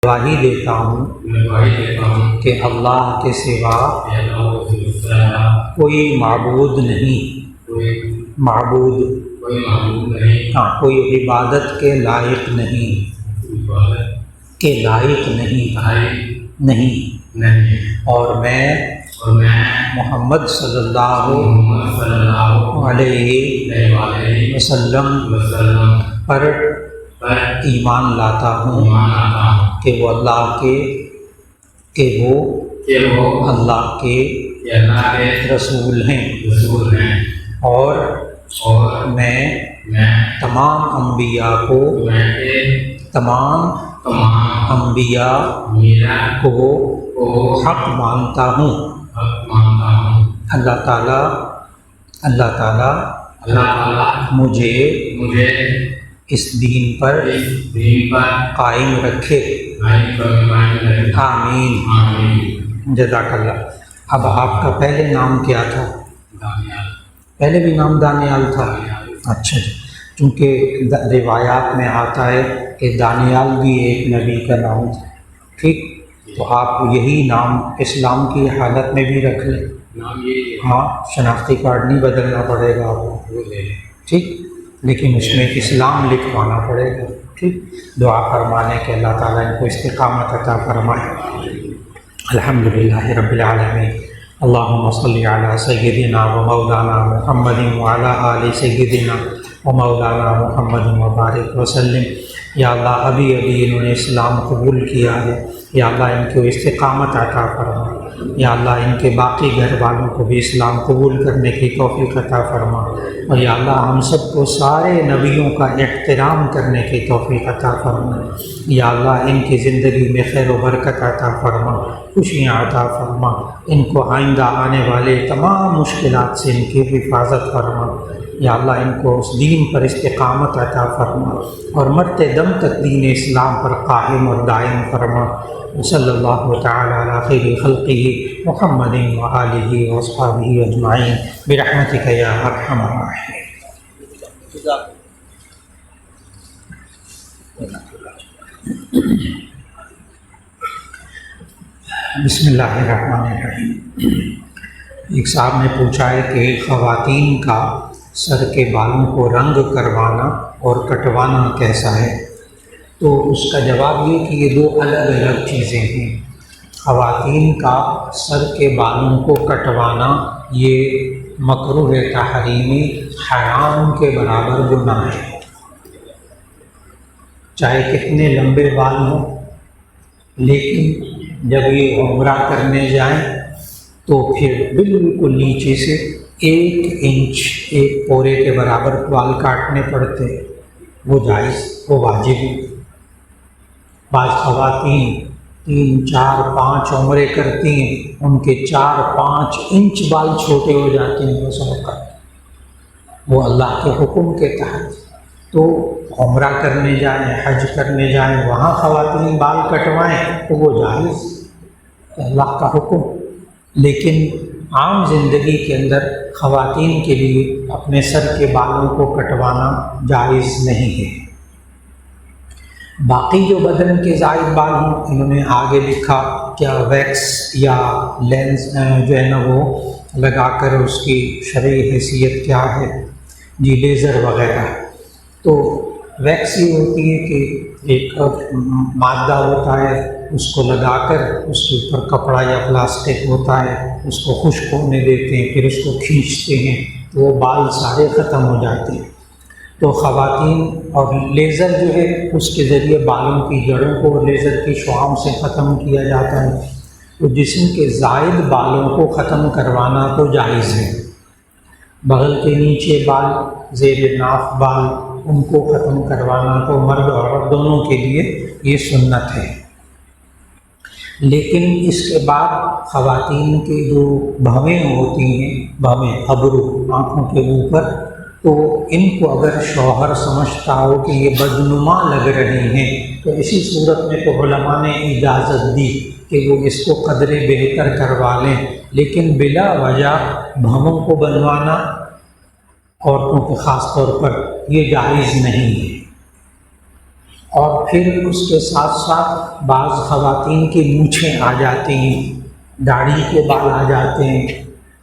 گواہی دیتا ہوں کہ اللہ کے سوا کوئی معبود نہیں، کوئی عبادت کے لائق نہیں، اور میں محمد صلی اللہ علیہ وسلم پر ایمان لاتا ہوں کہ وہ اللہ کے رسول ہیں، اور میں تمام انبیاء کو حق مانتا ہوں۔ اللہ تعالیٰ مجھے اس دین پر قائم رکھے، آمین۔ جزاک اللہ۔ اب آپ کا پہلے نام کیا تھا؟ پہلے بھی نام دانیال تھا؟ اچھا جی، چونکہ روایات میں آتا ہے کہ دانیال بھی ایک نبی کا نام تھا، ٹھیک، تو آپ یہی نام اسلام کی حالت میں بھی رکھ لیں، ہاں، شناختی کارڈ نہیں بدلنا پڑے گا آپ کو، ٹھیک، لیکن اس میں اسلام لکھوانا پڑے گا، ٹھیک۔ دعا فرمانے کہ اللہ تعالیٰ ان کو استقامت عطا فرمائے۔ الحمدللہ رب العالمین، اللہم صلی علی سیدنا و مولانا محمد وعلی آل سیدنا و مولانا محمد وبارک وسلم۔ یا اللہ ابھی انہوں نے اسلام قبول کیا ہے، یا اللہ ان کو استقامت عطا فرما، یا اللہ ان کے باقی گھر والوں کو بھی اسلام قبول کرنے کی توفیق عطا فرما، اور یا اللہ ہم سب کو سارے نبیوں کا احترام کرنے کی توفیق عطا فرما۔ یا اللہ ان کی زندگی میں خیر و برکت عطا فرما، خوشیاں عطا فرما، ان کو آئندہ آنے والے تمام مشکلات سے ان کی حفاظت فرما۔ یا اللہ ان کو اس دین پر استقامت عطا فرما، اور مرتے دم تک دین اسلام پر قائم اور دائم فرما۔ صلی اللہ تعالی علی خیر خلقہ محمد وآلہ واصحابہ اجمعین برحمتک یا ارحم الراحمین۔ بسم اللہ الرحمن الرحیم۔ ایک صاحب نے پوچھا ہے کہ خواتین کا سر کے بالوں کو رنگ کروانا اور کٹوانا کیسا ہے؟ تو اس کا جواب یہ کہ یہ دو الگ الگ چیزیں ہیں۔ خواتین کا سر کے بالوں کو کٹوانا یہ مکروہ تحریمی، حرام کے برابر گناہ ہے، چاہے کتنے لمبے بال ہوں، لیکن جب یہ عمرہ کرنے جائیں تو پھر بالکل نیچے سے 1 انچ، 1 پورے کے برابر بال کاٹنے پڑتے، وہ جائز، وہ واجب ہے۔ بعض خواتین 3، 4، 5 عمرے کرتی ہیں، ان کے 4-5 انچ بال چھوٹے ہو جاتے ہیں، وہ سب وہ اللہ کے حکم کے تحت۔ تو عمرہ کرنے جائیں، حج کرنے جائیں، وہاں خواتین بال کٹوائیں تو وہ جائز، اللہ کا حکم۔ لیکن عام زندگی کے اندر خواتین کے لیے اپنے سر کے بالوں کو کٹوانا جائز نہیں ہے۔ باقی جو بدن کے زائد بال ہیں، انہوں نے آگے لکھا کیا ویکس یا لینس جو ہے نا وہ لگا کر اس کی شرعی حیثیت کیا ہے، جی لیزر وغیرہ۔ تو ویکس یہ ہوتی ہے کہ ایک مادہ ہوتا ہے، اس کو لگا کر اس کے اوپر کپڑا یا پلاسٹک ہوتا ہے، اس کو خشک ہونے دیتے ہیں، پھر اس کو کھینچتے ہیں تو وہ بال سارے ختم ہو جاتے ہیں۔ تو خواتین، اور لیزر جو ہے اس کے ذریعے بالوں کی جڑوں کو لیزر کی شعاؤں سے ختم کیا جاتا ہے۔ تو جسم کے زائد بالوں کو ختم کروانا تو جائز ہے، بغل کے نیچے بال، زیر ناف بال، ان کو ختم کروانا تو مرد اور عورت دونوں کے لیے یہ سنت ہے۔ لیکن اس کے بعد خواتین کی جو بھویں ہوتی ہیں، بھویں ابرو آنکھوں کے اوپر، تو ان کو اگر شوہر سمجھتا ہو کہ یہ بدنما لگ رہی ہیں تو اسی صورت میں تو علماء نے اجازت دی کہ وہ اس کو قدرے بہتر کروا لیں، لیکن بلا وجہ بھووں کو بنوانا عورتوں کے خاص طور پر یہ جائز نہیں ہے۔ اور پھر اس کے ساتھ ساتھ بعض خواتین کی مونچھیں آ جاتی ہیں، داڑھی کے بال آ جاتے ہیں۔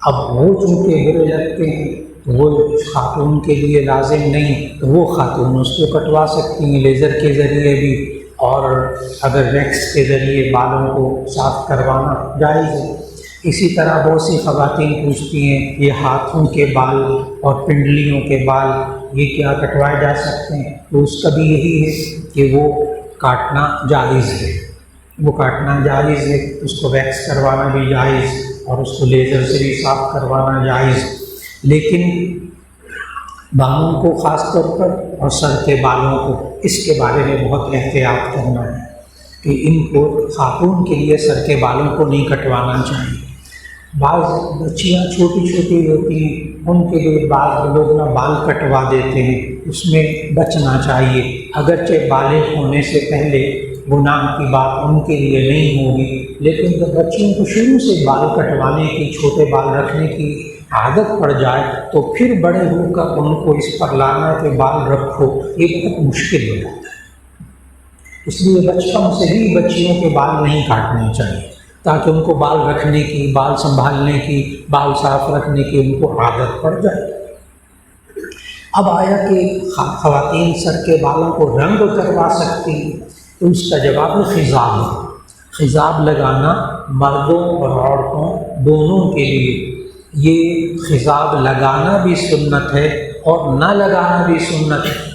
اب وہ چونکہ برے لگتے ہیں تو وہ خاتون کے لیے لازم نہیں، تو وہ خاتون اس کو کٹوا سکتی ہیں لیزر کے ذریعے بھی، اور اگر ویکس کے ذریعے بالوں کو صاف کروانا جائز ہے۔ اسی طرح بہت سی خواتین پوچھتی ہیں یہ ہاتھوں کے بال اور پنڈلیوں کے بال یہ کیا کٹوائے جا سکتے ہیں؟ تو اس کا بھی یہی ہے کہ وہ کاٹنا جائز ہے، وہ کاٹنا جائز ہے، اس کو ویکس کروانا بھی جائز اور اس کو لیزر سے بھی صاف کروانا جائز۔ لیکن بالوں کو خاص طور پر اور سر کے بالوں کو اس کے بارے میں بہت احتیاط کرنا ہے کہ ان کو خاتون کے لیے سر کے بالوں کو نہیں کٹوانا چاہیے۔ بعض بچیاں چھوٹی چھوٹی ہوتی ہیں، ان کے لیے بعض لوگ نہ بال کٹوا دیتے ہیں، اس میں بچنا چاہیے۔ اگرچہ بالغ ہونے سے پہلے گناہ کی بات ان کے لیے نہیں ہوگی، لیکن جب بچوں کو شروع سے بال کٹوانے کی، چھوٹے بال رکھنے کی عادت پڑ جائے تو پھر بڑے ہو کر ان کو اس پر لانا کہ بال رکھو، یہ بہت مشکل ہو جاتا ہے۔ اس لیے بچپن سے ہی بچیوں کے بال نہیں کاٹنے چاہیے تاکہ ان کو بال رکھنے کی، بال سنبھالنے کی، بال صاف رکھنے کی ان کو عادت پڑ جائے۔ اب آیا کہ خواتین سر کے بالوں کو رنگ کروا سکتی ہیں، تو اس کا جواب خضاب ہے۔ خضاب لگانا مردوں اور عورتوں دونوں کے لیے، یہ خضاب لگانا بھی سنت ہے اور نہ لگانا بھی سنت ہے۔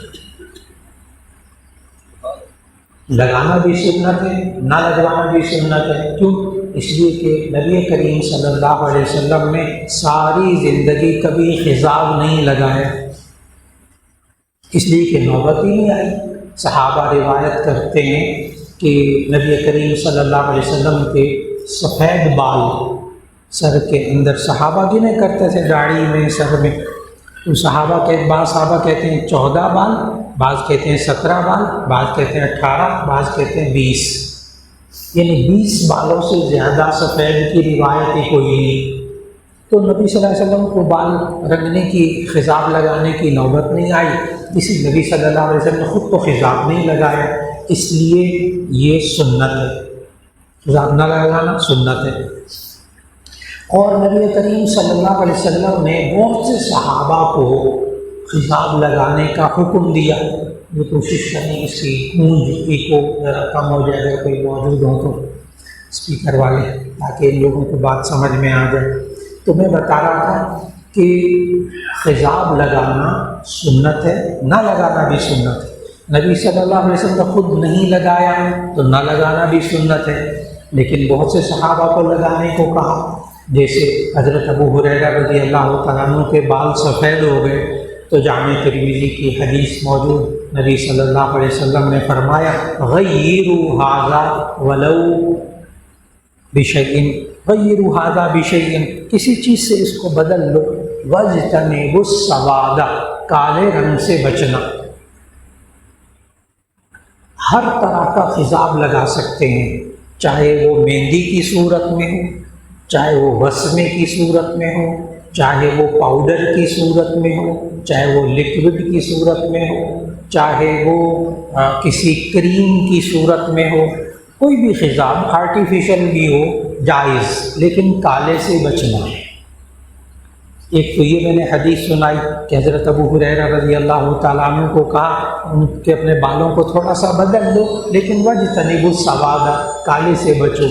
لگانا بھی سنت ہے، نہ لگوانا بھی سنت ہے۔ کیوں؟ اس لیے کہ نبی کریم صلی اللہ علیہ وسلم نے ساری زندگی کبھی خضاب نہیں لگایا، اس لیے کہ نوبت ہی نہیں آئی۔ صحابہ روایت کرتے ہیں کہ نبی کریم صلی اللہ علیہ وسلم کے سفید بال سر کے اندر صحابہ گنے کرتے تھے، داڑھی میں، سر میں، تو بعض صحابہ کہتے ہیں 14 بال، بعض کہتے ہیں 17 بال، بعض کہتے ہیں 18، بعض کہتے ہیں 20، یعنی 20 بالوں سے زیادہ سفید کی روایت ہی کوئی نہیں۔ تو نبی صلی اللہ علیہ وسلم کو بال رنگنے کی، خضاب لگانے کی نوبت نہیں آئی، اسی نبی صلی اللہ علیہ وسلم نے خود تو خضاب نہیں لگایا، اس لیے یہ سنت ہے، خضاب نہ لگانا سنت ہے۔ اور نبی کریم صلی اللہ علیہ وسلم نے بہت سے صحابہ کو خضاب لگانے کا حکم دیا۔ یہ کوشش کریں اس کی گونج کو ذرا کم ہو جائے، اگر کوئی موجود ہو تو اسپیکر والے، تاکہ ان لوگوں کو بات سمجھ میں آ جائے۔ تو میں بتا رہا تھا کہ خضاب لگانا سنت ہے، نہ لگانا بھی سنت ہے۔ نبی صلی اللہ علیہ وسلم نے خود نہیں لگایا تو نہ لگانا بھی سنت ہے، لیکن بہت سے صحابہ کو لگانے کو کہا، جیسے حضرت ابو ہریرہ رضی اللہ تعالیٰ عنہ کے بال سفید ہو گئے تو جامع ترمذی کی حدیث موجود، نبی صلی اللہ علیہ وسلم نے فرمایا غیروا ھذا ولو بشیء، غیروا ھذا بشیء، کسی چیز سے اس کو بدل لو، واجتنبوا السواد، کالے رنگ سے بچنا۔ ہر طرح کا خضاب لگا سکتے ہیں، چاہے وہ مہندی کی صورت میں ہو، چاہے وہ وسمے کی صورت میں ہو، چاہے وہ پاؤڈر کی صورت میں ہو، چاہے وہ لیکوڈ کی صورت میں ہو، چاہے وہ کسی کریم کی صورت میں ہو، کوئی بھی خضاب آرٹیفیشل بھی ہو جائز، لیکن کالے سے بچنا ہے۔ ایک تو یہ میں نے حدیث سنائی کہ حضرت ابو ہریرہ رضی اللہ تعالیٰ عنہ کو کہا ان کے اپنے بالوں کو تھوڑا سا بدل دو، لیکن واجتنبوا السواد، کالے سے بچو۔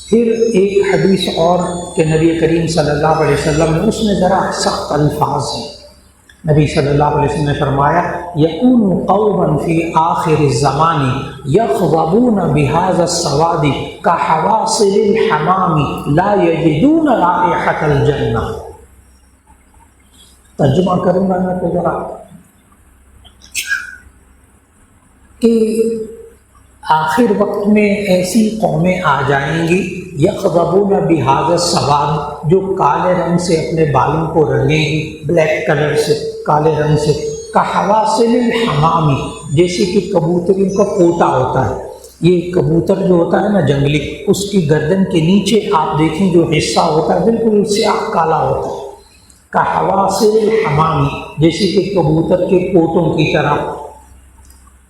پھر ایک حدیث اور کہ نبی کریم صلی اللہ علیہ وسلم نے، اس میں ذرا سخت الفاظ ہیں۔ نبی صلی اللہ علیہ وسلم نے فرمایا یکون قوما فی آخر الزمان یخضبون بہذا السواد کحواصل الحمام لا یجدون رائحۃ الجنہ۔ ترجمہ کروں گا میں تو ذرا کہ آخر وقت میں ایسی قومیں آ جائیں گی یخضبون بہذا السواد، جو کالے رنگ سے اپنے بالوں کو رنگیں گی، بلیک کلر سے، کالے رنگ سے، کحواصل الحمام، جیسے کہ کبوتروں کا کوٹا ہوتا ہے۔ یہ کبوتر جو ہوتا ہے نا جنگلی، اس کی گردن کے نیچے آپ دیکھیں جو حصہ ہوتا ہے بالکل سیاہ کالا ہوتا ہے، کحواصل الحمام، جیسے کہ کبوتر کے کوٹوں کی طرح۔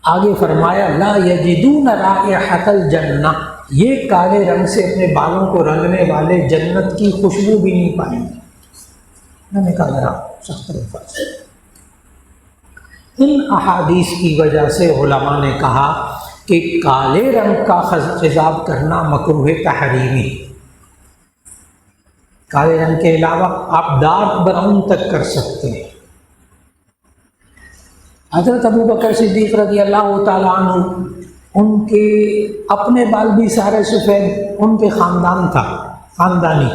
آگے فرمایا لا یجدون رائحۃ الجنہ، یہ کالے رنگ سے اپنے بالوں کو رنگنے والے جنت کی خوشبو بھی نہیں پائیں گے۔ میں نے کہا ذرا سخت الفاظ۔ ان احادیث کی وجہ سے علماء نے کہا کہ کالے رنگ کا خضاب کرنا مکروہ تحریمی، کالے رنگ کے علاوہ آپ ڈارک براؤن تک کر سکتے ہیں۔ حضرت ابوبکر صدیق رضی اللہ تعالیٰ عنہ، ان کے اپنے بال بھی سارے سفید، ان کے خاندان تھا، خاندانی،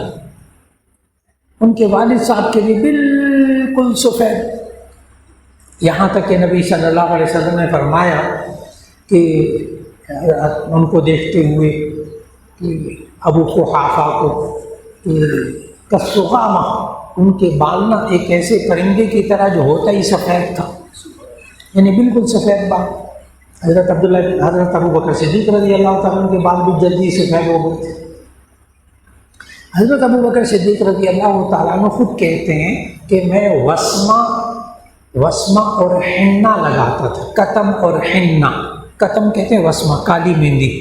ان کے والد صاحب کے بھی بالکل سفید، یہاں تک کہ نبی صلی اللہ علیہ وسلم نے فرمایا کہ ان کو دیکھتے ہوئے کہ ابو قحافہ کو کہ کالسغامہ، ان کے بال نہ ایک ایسے پرندے کی طرح جو ہوتا ہی سفید تھا، یعنی بالکل سفید بال۔ حضرت ابوبکر صدیق رضی اللہ تعالیٰ کے بال بھی جلدی سفید ہو گئے تھے۔ حضرت ابوبکر صدیق رضی اللہ تعالیٰ عنہ خود کہتے ہیں کہ میں وسمہ اور حنہ لگاتا تھا، کتم اور حنہ، کتم کہتے ہیں وسمہ کالی مہندی،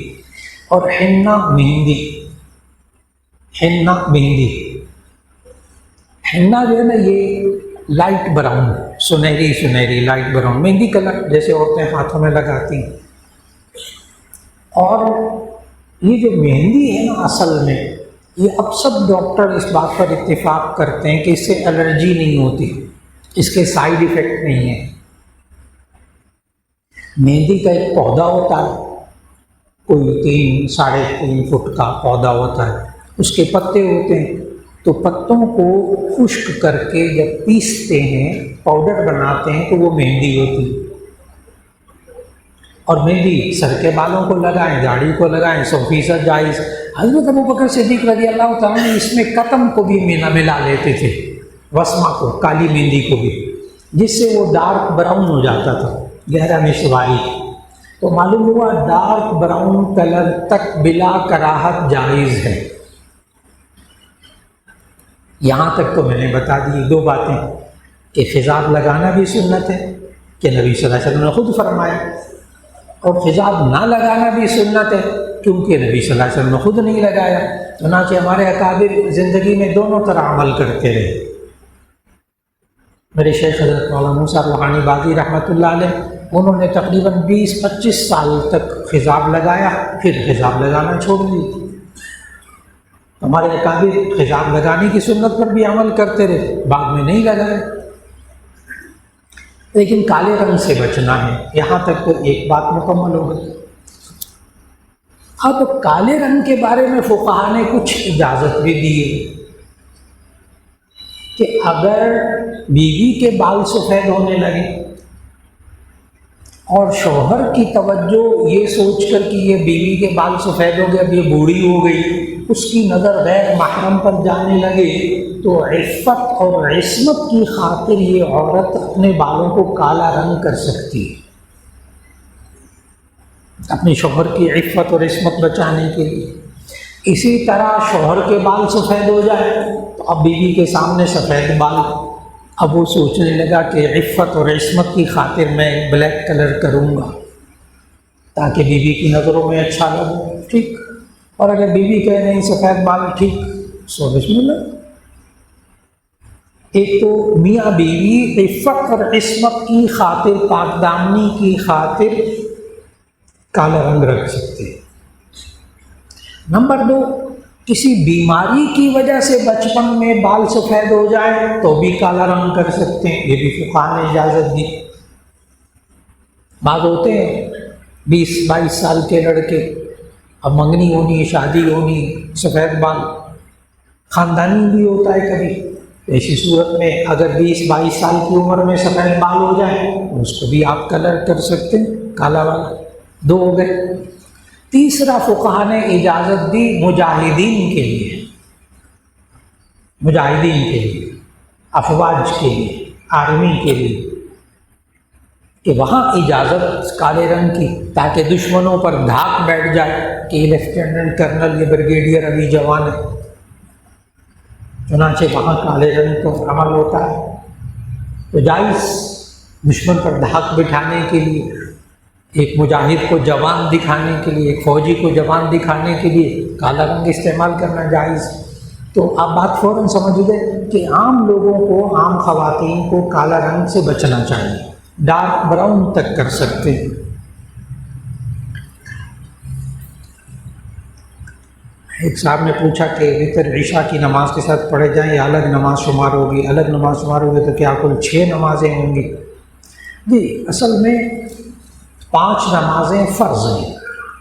اور حنہ مہندی، حنہ مہندی، حنہ جو ہے نا یہ لائٹ براؤن، سنہری لائٹ براؤن مہندی کلر جیسے عورتیں ہاتھوں میں لگاتی ہیں۔ اور یہ جو مہندی ہے نا اصل میں، یہ اب سب ڈاکٹر اس بات پر اتفاق کرتے ہیں کہ اس سے الرجی نہیں ہوتی، اس کے سائیڈ ایفیکٹ نہیں ہیں۔ مہندی کا ایک پودا ہوتا ہے، کوئی 3-3.5 فٹ کا پودا ہوتا ہے، اس کے پتے ہوتے ہیں، تو پتوں کو خشک کر کے جب پیستے ہیں، پاؤڈر بناتے ہیں، تو وہ مہندی ہوتی ہے۔ اور مہندی سر کے بالوں کو لگائیں، داڑھی کو لگائیں، 100% جائز۔ حضرت ابوبکر صدیق رضی اللہ تعالیٰ نے اس میں کتم کو بھی ملا لیتے تھے، وسمہ کو، کالی مہندی کو بھی، جس سے وہ ڈارک براؤن ہو جاتا تھا، گہرا مشواری۔ تو معلوم ہوا ڈارک براؤن کلر تک بلا کراہت جائز ہے۔ یہاں تک تو میں نے بتا دی 2 باتیں، کہ خضاب لگانا بھی سنت ہے، کہ نبی صلی اللہ علیہ وسلم نے خود فرمایا، اور خضاب نہ لگانا بھی سنت ہے، کیونکہ نبی صلی اللہ علیہ وسلم نے خود نہیں لگایا۔ چنانچہ ہمارے اکابر زندگی میں دونوں طرح عمل کرتے رہے۔ میرے شیخ حضرت مولانا موسیٰ روحانی بازی رحمۃ اللہ علیہ، انہوں نے تقریباً 20-25 سال تک خضاب لگایا، پھر خضاب لگانا چھوڑ دی۔ ہمارے اکابر خضاب لگانے کی سنت پر بھی عمل کرتے رہے، بعد میں نہیں لگائے۔ لیکن کالے رنگ سے بچنا ہے، یہاں تک تو ایک بات مکمل ہو گئی۔ اب کالے رنگ کے بارے میں فقہا نے کچھ اجازت بھی دی ہے کہ اگر بیوی کے بال سفید ہونے لگے اور شوہر کی توجہ یہ سوچ کر کہ یہ بیوی کے بال سفید ہو گئے، اب یہ بوڑھی ہو گئی، اس کی نظر غیر محرم پر جانے لگے، تو عفت اور عصمت کی خاطر یہ عورت اپنے بالوں کو کالا رنگ کر سکتی ہے، اپنے شوہر کی عفت اور عصمت بچانے کے لیے۔ اسی طرح شوہر کے بال سفید ہو جائے تو اب بیوی کے سامنے سفید بال، اب وہ سوچنے لگا کہ عفت اور عصمت کی خاطر میں بلیک کلر کروں گا تاکہ بیوی کی نظروں میں اچھا لگے، ٹھیک۔ اور اگر بیوی کہے نہیں سفید بال ٹھیک، سو بسم اللہ۔ ایک تو میاں بیوی عفت اور عصمت کی خاطر، پاک دامنی کی خاطر کالا رنگ رکھ سکتے ہیں۔ نمبر 2، کسی بیماری کی وجہ سے بچپن میں بال سفید ہو جائے تو بھی کالا رنگ کر سکتے ہیں، یہ بھی فقہا نے اجازت دی۔ بعض ہوتے ہیں 20-22 سال کے لڑکے، اب منگنی ہونی، شادی ہونی، سفید بال، خاندانی بھی ہوتا ہے کبھی، ایسی صورت میں اگر 20-22 سال کی عمر میں سفید بال ہو جائے اس کو بھی آپ کلر کر سکتے ہیں، کالا والا۔ 2 ہو گئے۔ تیسرا فقہا نے اجازت دی مجاہدین کے لیے، مجاہدین کے لیے، افواج کے لیے، آرمی کے لیے، کہ وہاں اجازت کالے رنگ کی، تاکہ دشمنوں پر دھاک بیٹھ جائے کہ یہ لیفٹیننٹ کرنل، یہ بریگیڈیئر ابھی جوان ہے، چنانچہ وہاں کالے رنگ کو عمل ہوتا ہے۔ تو جائز دشمن پر دھاک بٹھانے کے لیے ایک مجاہد کو جوان دکھانے کے لیے، ایک فوجی کو جوان دکھانے کے لیے کالا رنگ استعمال کرنا جائز۔ تو آپ بات فوراً سمجھ گئے کہ عام لوگوں کو، عام خواتین کو کالا رنگ سے بچنا چاہیے، ڈارک براؤن تک کر سکتے ہیں۔ ایک صاحب نے پوچھا کہ وتر عشاء کی نماز کے ساتھ پڑھے جائیں یا الگ نماز شمار ہوگی؟ الگ نماز شمار ہوگی تو کیا کل 6 نمازیں ہوں گی؟ جی، اصل میں 5 نمازیں فرض ہیں،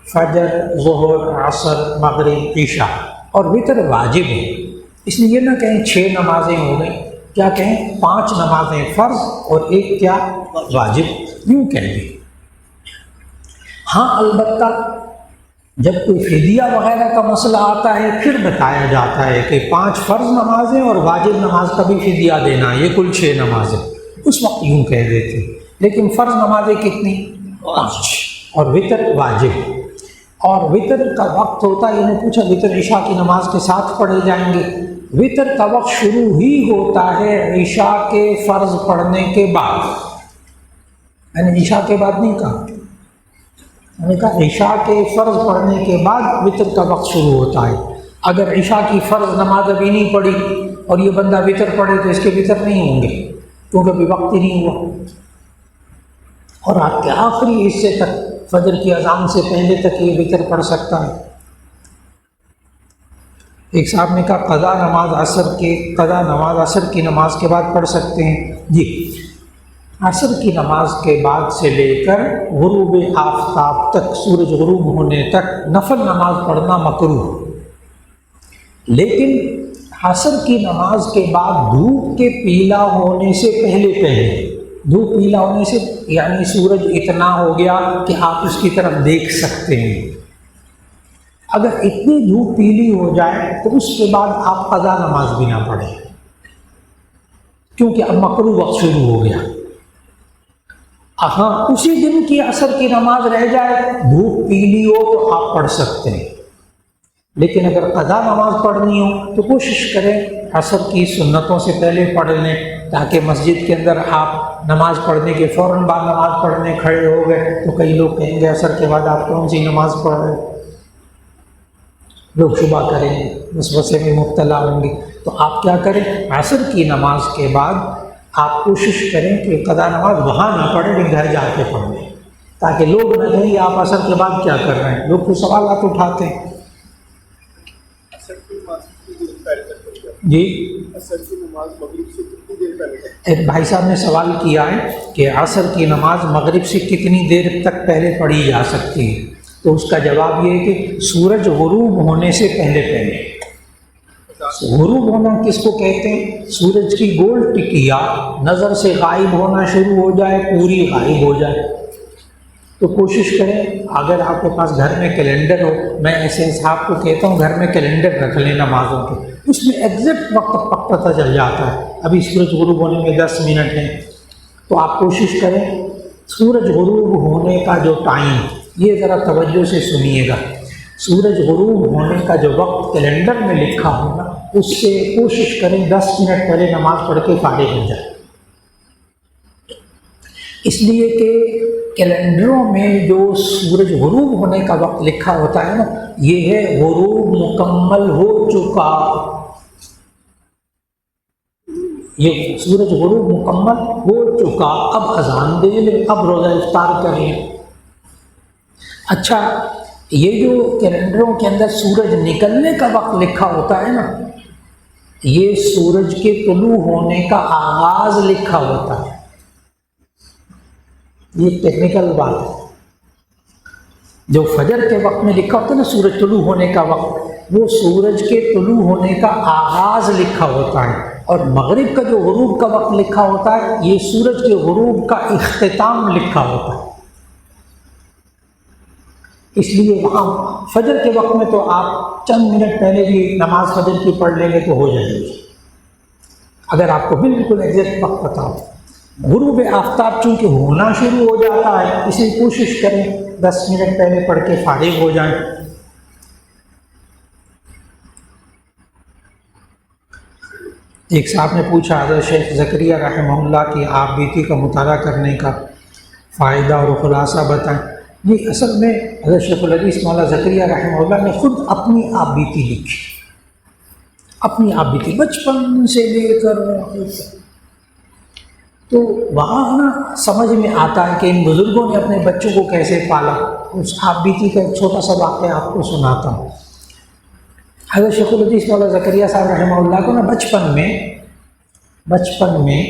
فجر، ظہر، عصر، مغرب، عشاء، اور وتر واجب ہے۔ اس لیے یہ نہ کہیں 6 نمازیں ہو گئیں، کیا کہیں 5 نمازیں فرض اور ایک کیا واجب، یوں کہیں گے۔ ہاں البتہ جب کوئی فدیہ وغیرہ کا مسئلہ آتا ہے پھر بتایا جاتا ہے کہ 5 فرض نمازیں اور واجب نماز کا بھی فدیہ دینا، یہ کل 6 نمازیں، اس وقت یوں کہہ دیتے۔ لیکن فرض نمازیں کتنی؟ 5، اور وتر واجب۔ اور وتر کا وقت ہوتا ہے، انہوں نے پوچھا وتر عشاء کی نماز کے ساتھ پڑھے جائیں گے؟ وتر کا وقت شروع ہی ہوتا ہے عشاء کے فرض پڑھنے کے بعد، میں نے عشاء کے بعد نہیں کہا، میں نے کہا عشاء کے فرض پڑھنے کے بعد وتر کا وقت شروع ہوتا ہے۔ اگر عشاء کی فرض نماز ابھی نہیں پڑھی اور یہ بندہ وتر پڑھے تو اس کے وتر نہیں ہوں گے، کیونکہ ابھی وقت ہی نہیں ہوا، اور رات کے آخری حصے تک، فجر کی اذان سے پہلے تک یہ وتر پڑھ سکتا ہے۔ ایک صاحب نے کہا قضا نماز عصر کی نماز کے بعد پڑھ سکتے ہیں؟ جی، عصر کی نماز کے بعد سے لے کر غروب آفتاب تک، سورج غروب ہونے تک نفل نماز پڑھنا مکروہ، لیکن عصر کی نماز کے بعد دھوپ کے پیلا ہونے سے پہلے دھوپ پیلا ہونے سے یعنی سورج اتنا ہو گیا کہ آپ اس کی طرف دیکھ سکتے ہیں، اگر اتنی دھوپ پیلی ہو جائے تو اس کے بعد آپ قضا نماز بھی نہ پڑھیں، کیونکہ اب مکروہ وقت شروع ہو گیا۔ ہاں اسی دن کی عصر کی نماز رہ جائے، دھوپ پیلی ہو تو آپ پڑھ سکتے ہیں، لیکن اگر قضا نماز پڑھنی ہو تو کوشش کریں عصر کی سنتوں سے پہلے پڑھ لیں، تاکہ مسجد کے اندر آپ نماز پڑھنے کے فوراً بعد نماز پڑھنے کھڑے ہو گئے تو کئی لوگ کہیں گے عصر کے بعد آپ کون سی نماز پڑھ رہے ہیں، لوگ شبہ کریں گے، وسوسے میں مبتلا ہوں گے۔ تو آپ کیا کریں، عصر کی نماز کے بعد آپ کوشش کریں کہ قضا نماز وہاں نہ پڑھیں کہ گھر جا کے پڑھ لیں، تاکہ لوگ نہ کہیں آپ عصر کے بعد کیا کر رہے ہیں، لوگ تو سوالات اٹھاتے ہیں۔ جی، ایک بھائی صاحب نے سوال کیا ہے کہ عصر کی نماز مغرب سے کتنی دیر تک پہلے پڑھی جا سکتی ہے؟ تو اس کا جواب یہ ہے کہ سورج غروب ہونے سے پہلے غروب ہونا کس کو کہتے ہیں؟ سورج کی گول ٹکیا نظر سے غائب ہونا شروع ہو جائے، پوری غائب ہو جائے، تو کوشش کریں اگر آپ کے پاس گھر میں کیلنڈر ہو، میں ایسے صاحب کو کہتا ہوں گھر میں کیلنڈر رکھ لیں نمازوں کے، اس میں ایگزیکٹ وقت پتہ چل جاتا ہے، ابھی سورج غروب ہونے میں 10 منٹ ہیں، تو آپ کوشش کریں سورج غروب ہونے کا جو ٹائم، یہ ذرا توجہ سے سنیے گا، سورج غروب ہونے کا جو وقت کیلنڈر میں لکھا ہوگا اس سے کوشش کریں 10 منٹ پہلے نماز پڑھ کے فارغ ہو جائے، اس لیے کہ کیلنڈروں میں جو سورج غروب ہونے کا وقت لکھا ہوتا ہے نا، یہ ہے غروب مکمل ہو چکا، یہ سورج غروب مکمل ہو چکا، اب اذان دے لیں، اب روزہ افطار کریں۔ اچھا، یہ جو کیلنڈروں کے اندر سورج نکلنے کا وقت لکھا ہوتا ہے نا، یہ سورج کے طلوع ہونے کا آغاز لکھا ہوتا ہے، یہ ٹیکنیکل بات ہے۔ جو فجر کے وقت میں لکھا ہوتا ہے نا سورج طلوع ہونے کا وقت، وہ سورج کے طلوع ہونے کا آغاز لکھا ہوتا ہے، اور مغرب کا جو غروب کا وقت لکھا ہوتا ہے یہ سورج کے غروب کا اختتام لکھا ہوتا ہے، اس لیے وہاں فجر کے وقت میں تو آپ چند منٹ پہلے بھی نماز فجر کی پڑھ لیں گے تو ہو جائے گی، اگر آپ کو بالکل ایگزیکٹ وقت پتہ ہو۔ غروب آفتاب چونکہ ہونا شروع ہو جاتا ہے، اس لیے کوشش کریں 10 منٹ پہلے پڑھ کے فارغ ہو جائیں۔ ایک صاحب نے پوچھا حضرت شیخ زکریا رحمہ اللہ کی آپ بیتی کا مطالعہ کرنے کا فائدہ اور خلاصہ بتائیں۔ جی اصل میں حضرت شیخ الحدیث مولانا زکریا رحمہ اللہ نے خود اپنی آپ بیتی لکھی، اپنی آپ بیتی بچپن سے لے کر، تو وہاں نا سمجھ میں آتا ہے کہ ان بزرگوں نے اپنے بچوں کو کیسے پالا۔ اس آپ بیتی کا ایک چھوٹا سا واقعہ آپ کو سناتا ہوں۔ حضرت شیخ الحدیث مولانا زکریا صاحب رحمہ اللہ کو نا بچپن میں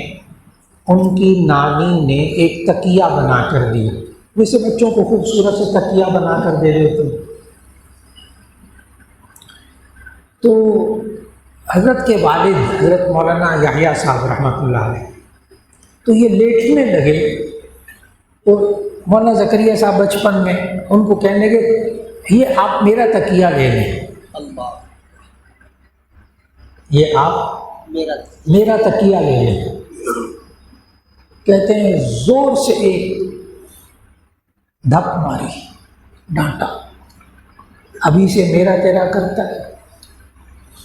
ان کی نانی نے ایک تکیہ بنا کر دیا، ویسے بچوں کو خوبصورت سے تکیہ بنا کر دے دیتے ہیں۔ تو حضرت کے والد حضرت مولانا یحییٰ صاحب رحمۃ اللہ علیہ تو یہ لیٹنے لگے، تو مولانا زکریا صاحب بچپن میں ان کو کہنے لگے یہ آپ میرا تکیہ لے لیں، یہ آپ میرا تکیہ لے لیں۔ کہتے ہیں زور سے ایک دھک ماری، ڈانٹا، ابھی سے میرا تیرا کرتا ہے۔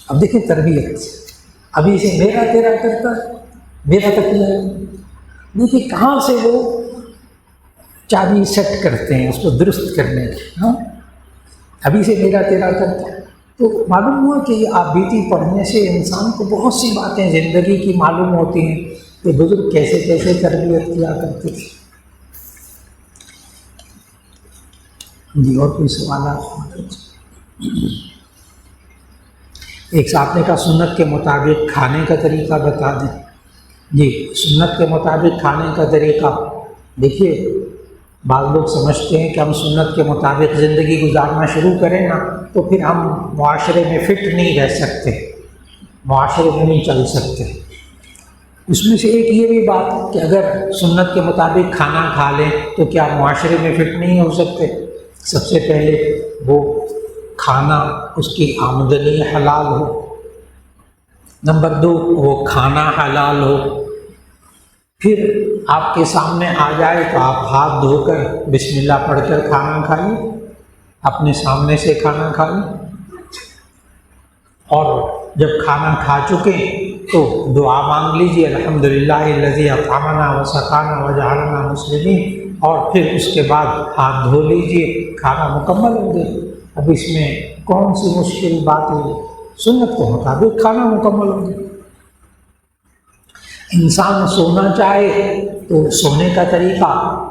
اب دیکھیں تربیت، ابھی سے میرا تیرا کرتا ہے، میرا تکیہ ہے۔ دیکھیں کہاں سے وہ چابی سیٹ کرتے ہیں اس کو درست کرنے کی، ہاں ابھی سے میرا تیرا کرتا ہے۔ تو معلوم ہوا کہ یہ آپ بیتی پڑھنے سے انسان کو بہت سی باتیں زندگی کی معلوم ہوتی ہیں کہ بزرگ کیسے کیسے تربیت کیا کرتے تھے۔ جی اور کوئی سوالات؟ ایک صاحب نے کہا سنت کے مطابق کھانے کا طریقہ بتا دیں۔ جی سنت کے مطابق کھانے کا طریقہ، دیکھیے بعض لوگ سمجھتے ہیں کہ ہم سنت کے مطابق زندگی گزارنا شروع کریں نا تو پھر ہم معاشرے میں فٹ نہیں رہ سکتے، معاشرے میں نہیں چل سکتے۔ اس میں سے ایک یہ بھی بات کہ اگر سنت کے مطابق کھانا کھا لیں تو کیا معاشرے میں فٹ نہیں ہو سکتے؟ سب سے پہلے وہ کھانا اس کی آمدنی حلال ہو، نمبر 2 وہ کھانا حلال ہو، پھر آپ کے سامنے آ جائے تو آپ ہاتھ دھو کر بسم اللہ پڑھ کر کھانا کھائیے، اپنے سامنے سے کھانا کھائیے، اور جب کھانا کھا چکے تو دعا مانگ لیجیے الحمدللہ الذی اطعمنا وسقانا وجعلنا مسلمین، اور پھر اس کے بعد ہاتھ دھو لیجیے، کھانا مکمل ہو گیا۔ اب اس میں کون سی مشکل بات ہے؟ سنت کے مطابق کھانا مکمل ہو گیا۔ انسان سونا چاہے تو سونے کا طریقہ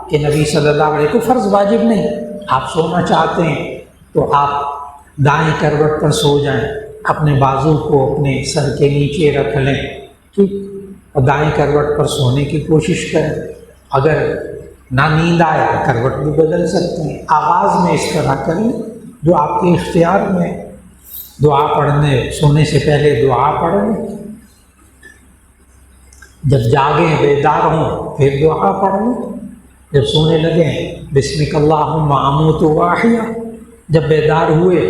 کہ نبی صلی اللہ علیہ وسلم کو فرض واجب نہیں، آپ سونا چاہتے ہیں تو آپ دائیں کروٹ پر سو جائیں، اپنے بازو کو اپنے سر کے نیچے رکھ لیں، ٹھیک، اور دائیں کروٹ پر سونے کی کوشش کریں۔ اگر نہ نیند آئے تو کروٹ بھی بدل سکتے ہیں، آغاز میں اس طرح کریں جو آپ کے اختیار میں۔ دعا پڑھنے سونے سے پہلے دعا پڑھیں، جب جاگیں بیدار ہوں پھر دعا پڑھ لیں، جب سونے لگیں بسمک اللہم اموت واحیا، جب بیدار ہوئے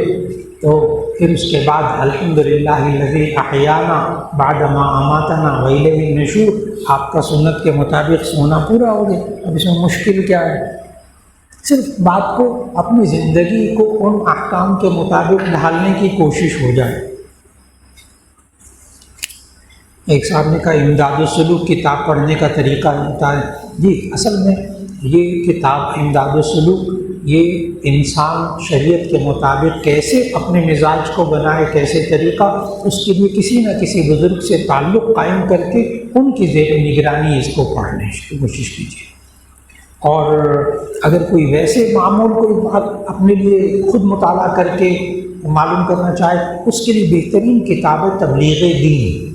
تو پھر اس کے بعد الحمدللہ الذی احیانا بعد ما اماتنا والیہ النشور۔ آپ کا سنت کے مطابق سونا پورا ہو گیا۔ اب اس میں مشکل کیا ہے؟ صرف بات کو اپنی زندگی کو ان احکام کے مطابق ڈھالنے کی کوشش ہو جائے۔ ایک صاحب نے کہا امداد السلوک کتاب پڑھنے کا طریقہ بتائیں۔ جی اصل میں یہ کتاب امداد السلوک یہ انسان شریعت کے مطابق کیسے اپنے مزاج کو بنائے، کیسے طریقہ، اس کے لیے کسی نہ کسی بزرگ سے تعلق قائم کر کے ان کی زیر نگرانی اس کو پڑھنے کی کوشش کیجیے۔ اور اگر کوئی ویسے معمول کوئی بات اپنے لیے خود مطالعہ کر کے معلوم کرنا چاہے، اس کے لیے بہترین کتاب ہے تبلیغ دین۔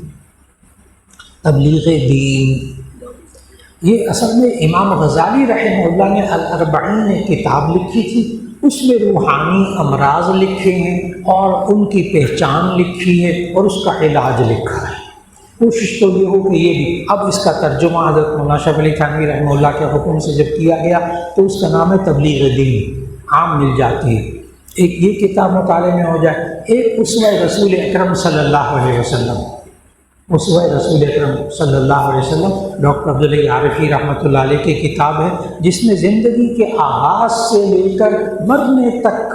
تبلیغ دین یہ اصل میں امام غزالی رحمہ اللہ نے الاربعین کتاب لکھی تھی، اس میں روحانی امراض لکھے ہیں اور ان کی پہچان لکھی ہے اور اس کا علاج لکھا ہے۔ کوشش تو یہ ہو کہ یہ بھی اب اس کا ترجمہ حضرت مولانا شریف علی تھانوی رحمہ اللہ کے حکم سے جب کیا گیا تو اس کا نام ہے تبلیغ دین، عام مل جاتی ہے۔ ایک یہ کتاب مطالعے میں ہو جائے، ایک اسوہ رسول اکرم صلی اللہ علیہ وسلم، اسوہ رسول اکرم صلی اللہ علیہ وسلم ڈاکٹر عبداللہ عارفی رحمۃ اللہ علیہ کی کتاب ہے، جس میں زندگی کے آغاز سے لے کر مرنے تک،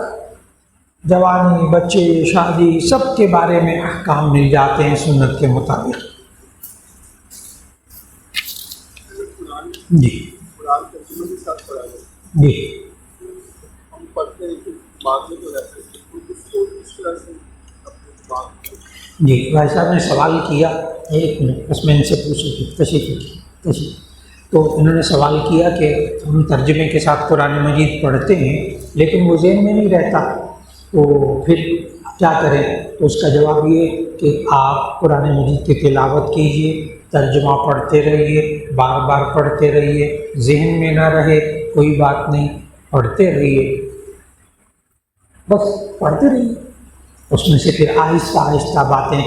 جوانی، بچے، شادی، سب کے بارے میں احکام مل جاتے ہیں سنت کے مطابق۔ جی جی پڑھتے ہیں کہ بعد میں تو رہتے ہیں اس کو اس طرح سے اپنی بات جی بھائی صاحب نے سوال کیا، ایک منٹ بس میں ان سے پوچھوں تشریف تو انہوں نے سوال کیا کہ ہم ترجمے کے ساتھ قرآن مجید پڑھتے ہیں لیکن وہ ذہن میں نہیں رہتا، تو پھر کیا کریں؟ تو اس کا جواب یہ کہ آپ قرآن مجید کی تلاوت کیجئے، ترجمہ پڑھتے رہیے، بار بار پڑھتے رہیے، ذہن میں نہ رہے کوئی بات نہیں، پڑھتے رہیے، بس پڑھتے رہیے، اس میں سے پھر آہستہ آہستہ باتیں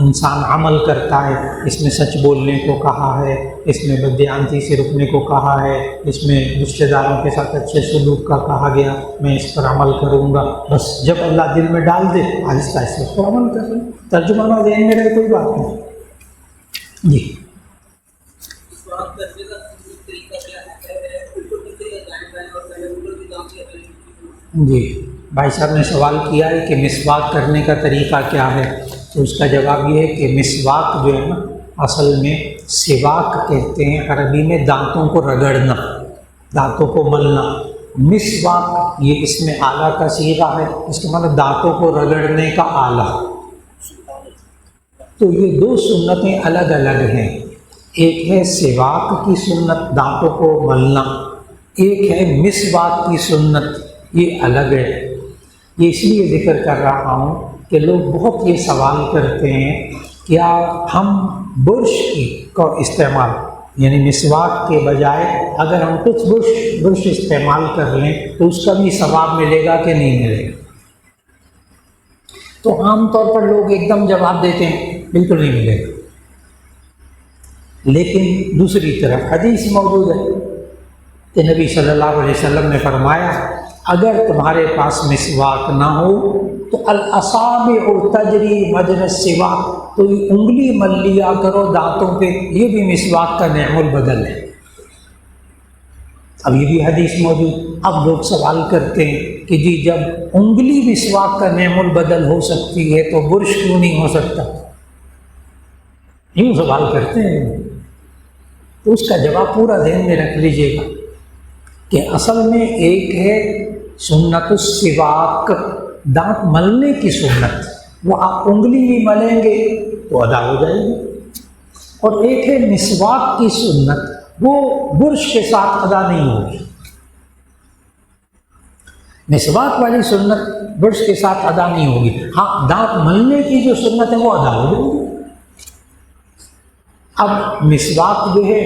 انسان عمل کرتا ہے، اس میں سچ بولنے کو کہا ہے، اس میں بددیانتی سے رکنے کو کہا ہے، اس میں رشتہ داروں کے ساتھ اچھے سلوک کا کہا گیا، میں اس پر عمل کروں گا، بس جب اللہ دل میں ڈال دے آہستہ آہستہ اس پر عمل کر لیں، ترجمہ نہ ذہن میں رہے کوئی بات نہیں۔ جی جی بھائی صاحب نے سوال کیا ہے کہ مسواک کرنے کا طریقہ کیا ہے، تو اس کا جواب یہ ہے کہ مسواک جو ہے نا اصل میں سواک کہتے ہیں عربی میں دانتوں کو رگڑنا، دانتوں کو ملنا، مسواک یہ اس میں آلہ کا صیغہ ہے، اس کا مطلب دانتوں کو رگڑنے کا آلہ۔ تو یہ دو سنتیں الگ الگ ہیں، ایک ہے سواک کی سنت دانتوں کو ملنا، ایک ہے مسواک کی سنت، یہ الگ ہے۔ یہ اس لیے ذکر کر رہا ہوں کہ لوگ بہت یہ سوال کرتے ہیں کیا ہم برش کا استعمال یعنی مسواک کے بجائے اگر ہم کچھ برش استعمال کر لیں تو اس کا بھی ثواب ملے گا کہ نہیں ملے گا؟ تو عام طور پر لوگ ایک دم جواب دیتے ہیں بالکل نہیں ملے گا، لیکن دوسری طرف حدیث موجود ہے کہ نبی صلی اللہ علیہ وسلم نے فرمایا اگر تمہارے پاس مسواک نہ ہو تو الاصابع تجری مجرى السواک، تو انگلی مل لیا کرو دانتوں پہ، یہ بھی مسواک کا نعم البدل ہے۔ اب یہ بھی حدیث موجود، اب لوگ سوال کرتے ہیں کہ جی جب انگلی مسواک کا نعم البدل ہو سکتی ہے تو برش کیوں نہیں ہو سکتا؟ یوں سوال کرتے ہیں، تو اس کا جواب پورا ذہن میں رکھ لیجیے گا کہ اصل میں ایک ہے سنت السواک دانت ملنے کی سنت، وہ آپ انگلی بھی ملیں گے تو ادا ہو جائے گی، اور ایک ہے مسواک کی سنت، وہ برش کے ساتھ ادا نہیں ہوگی۔ مسواک والی سنت برش کے ساتھ ادا نہیں ہوگی، ہاں دانت ملنے کی جو سنت ہے وہ ادا ہو جائے گی۔ اب مسواک جو ہے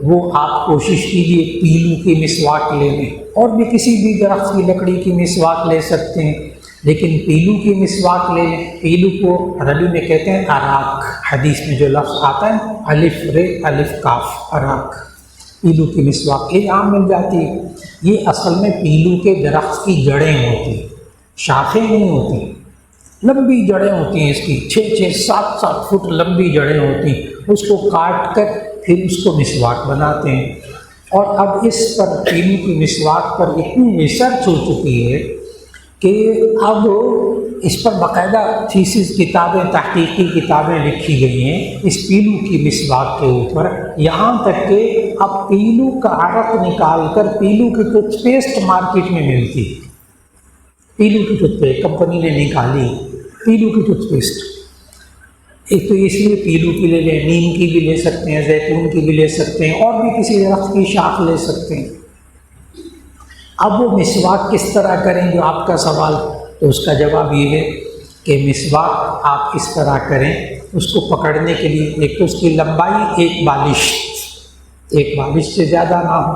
وہ آپ کوشش کیجیے پیلو کی مسواک لینے، اور بھی کسی بھی درخت کی لکڑی کی مسواک لے سکتے ہیں، لیکن پیلو کی مسواک لے لیں۔ پیلو کو عربی میں کہتے ہیں اراک، حدیث میں جو لفظ آتا ہے الف رے الف کاف، اراک، پیلو کی مسواک یہ عام مل جاتی ہے۔ یہ اصل میں پیلو کے درخت کی جڑیں ہوتی ہیں، شاخیں نہیں ہوتی، لمبی جڑیں ہوتی ہیں، اس کی 6-7 فٹ لمبی جڑیں ہوتی ہیں، اس کو کاٹ کر پھر اس کو مسواک بناتے ہیں۔ اور اب اس پر پیلو کی مسواک پر اتنی ریسرچ ہو چکی ہے کہ اب اس پر باقاعدہ تھیسس کتابیں، تحقیقی کتابیں لکھی گئی ہیں اس پیلو کی مسواک کے اوپر، یہاں تک کہ اب پیلو کا عرق نکال کر پیلو کی ٹوتھ پیسٹ مارکیٹ میں ملتی ہے۔ پیلو کی ٹوتھ پیسٹ کمپنی نے نکالی، پیلو کی ٹوتھ پیسٹ، ایک تو اس لیے پیلو کی لے لیں، نیم کی بھی لے سکتے ہیں، زیتون کی بھی لے سکتے ہیں، اور بھی کسی درخت کی شاخ لے سکتے ہیں۔ اب وہ مسواک کس طرح کریں جو آپ کا سوال، تو اس کا جواب یہ ہے کہ مسواک آپ اس طرح کریں، اس کو پکڑنے کے لیے ایک تو اس کی لمبائی ایک بالش سے زیادہ نہ ہو،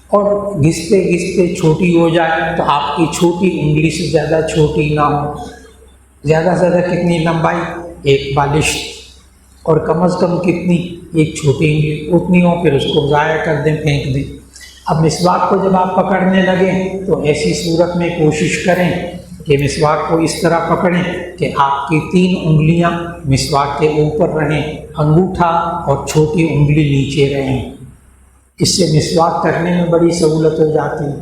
اور گھستے گھستے چھوٹی ہو جائے تو آپ کی چھوٹی انگلی سے زیادہ چھوٹی نہ ہو، زیادہ سے زیادہ کتنی لمبائی ایک بالش، اور کم از کم کتنی ایک چھوٹی انگلی، اتنی ہو پھر اس کو ضائع کر دیں، پھینک دیں۔ اب مسواک کو جب آپ پکڑنے لگیں تو ایسی صورت میں کوشش کریں کہ مسواک کو اس طرح پکڑیں کہ آپ کی 3 انگلیاں مسواک کے اوپر رہیں، انگوٹھا اور چھوٹی انگلی نیچے رہیں، اس سے مسواک کرنے میں بڑی سہولت ہو جاتی ہے۔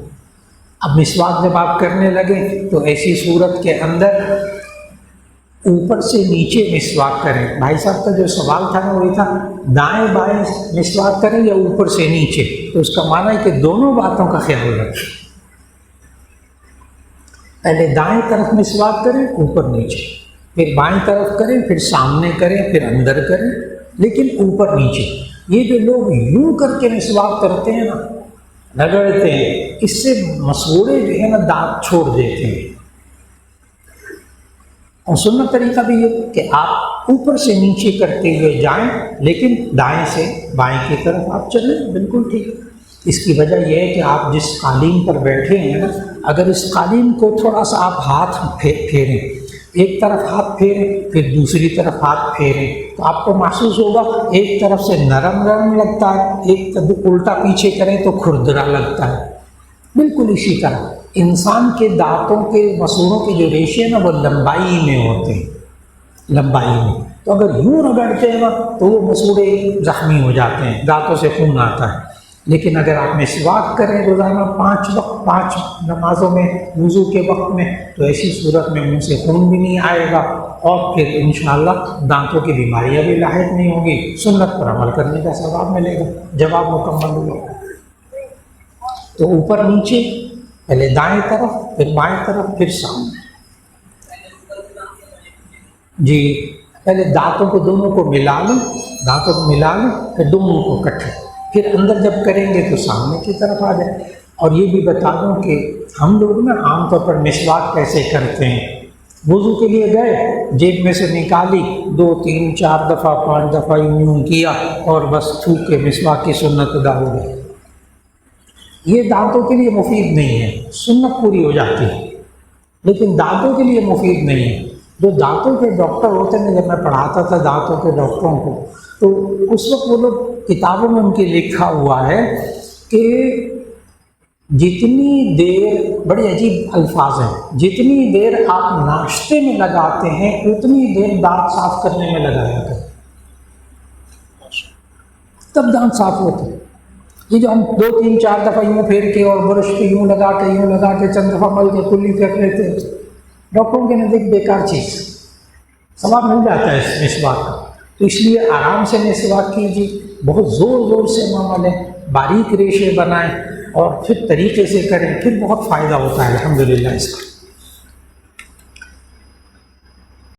اب مسواک جب آپ کرنے لگیں تو ایسی صورت کے اندر اوپر سے نیچے مسواک کریں۔ بھائی صاحب کا جو سوال تھا نا وہی تھا دائیں بائیں مسواک کریں یا اوپر سے نیچے، تو اس کا معنی ہے کہ دونوں باتوں کا خیال رکھیں۔ پہلے دائیں طرف مسواک کریں اوپر نیچے، پھر بائیں طرف کریں، پھر سامنے کریں، پھر اندر کریں، لیکن اوپر نیچے۔ یہ جو لوگ یوں کر کے مسواک کرتے ہیں نا، رگڑتے ہیں، اس سے مسوڑے جو ہے نا دانت چھوڑ دیتے ہیں۔ اور سنت طریقہ بھی یہ کہ آپ اوپر سے نیچے کرتے ہوئے جائیں، لیکن دائیں سے بائیں کی طرف آپ چلیں، بالکل ٹھیک۔ اس کی وجہ یہ ہے کہ آپ جس قالین پر بیٹھے ہیں نا، اگر اس قالین کو تھوڑا سا آپ ہاتھ پھیریں، ایک طرف ہاتھ پھیریں پھر دوسری طرف ہاتھ پھیریں، تو آپ کو محسوس ہوگا ایک طرف سے نرم نرم لگتا ہے، ایک طرف الٹا پیچھے کریں تو کھردرا لگتا ہے۔ بالکل اسی طرح انسان کے دانتوں کے مسوڑوں کے جو ریشے ہیں نا وہ لمبائی میں ہوتے ہیں، لمبائی میں، تو اگر یوں رگڑتے ہیں نا تو وہ مسوڑے زخمی ہو جاتے ہیں، دانتوں سے خون آتا ہے۔ لیکن اگر آپ مسواک کریں روزانہ 5 وقت، 5 نمازوں میں، وضو کے وقت میں، تو ایسی صورت میں منہ سے خون بھی نہیں آئے گا، اور پھر انشاءاللہ دانتوں کی بیماریاں بھی لاحق نہیں ہوں گی، سنت پر عمل کرنے کا ثواب ملے گا، جواب مکمل ہوا۔ تو اوپر نیچے، پہلے دائیں طرف، پھر بائیں طرف، پھر سامنے۔ جی، پہلے دانتوں کو دونوں کو ملا لیں، دانتوں کو ملا لیں، پھر دونوں کو اکٹھے، پھر اندر جب کریں گے تو سامنے کی طرف آ جائیں۔ اور یہ بھی بتا دوں کہ ہم لوگ نا عام طور پر مسواک کیسے کرتے ہیں، وضو کے لیے گئے، جیب میں سے نکالی، 2 3 4 دفعہ 5 دفعہ یوں کیا اور بس تھوک کے مسواک کی سنت ادا ہو گئی۔ یہ دانتوں کے لیے مفید نہیں ہے، سنت پوری ہو جاتی ہے لیکن دانتوں کے لیے مفید نہیں ہے۔ جو دانتوں کے ڈاکٹر ہوتے ہیں، جب میں پڑھاتا تھا دانتوں کے ڈاکٹروں کو، تو اس وقت وہ لوگ کتابوں میں ان کے لکھا ہوا ہے کہ جتنی دیر، بڑے عجیب الفاظ ہیں، جتنی دیر آپ ناشتے میں لگاتے ہیں اتنی دیر دانت صاف کرنے میں لگایا کریں، تب دانت صاف ہوتے ہیں۔ یہ جو ہم 2 3 4 دفعہ یوں پھیر کے اور برش پہ یوں لگا کے چند دفعہ مل کے کلی پھینک لیتے ہیں، ڈاکٹروں کے نزدیک بیکار چیز، ثواب مل جاتا ہے اس مسواک کا۔ تو اس لیے آرام سے مسواک کیجیے، بہت زور زور سے نہ ملیں، باریک ریشے بنائیں اور پھر طریقے سے کریں، پھر بہت فائدہ ہوتا ہے الحمدللہ اس کا۔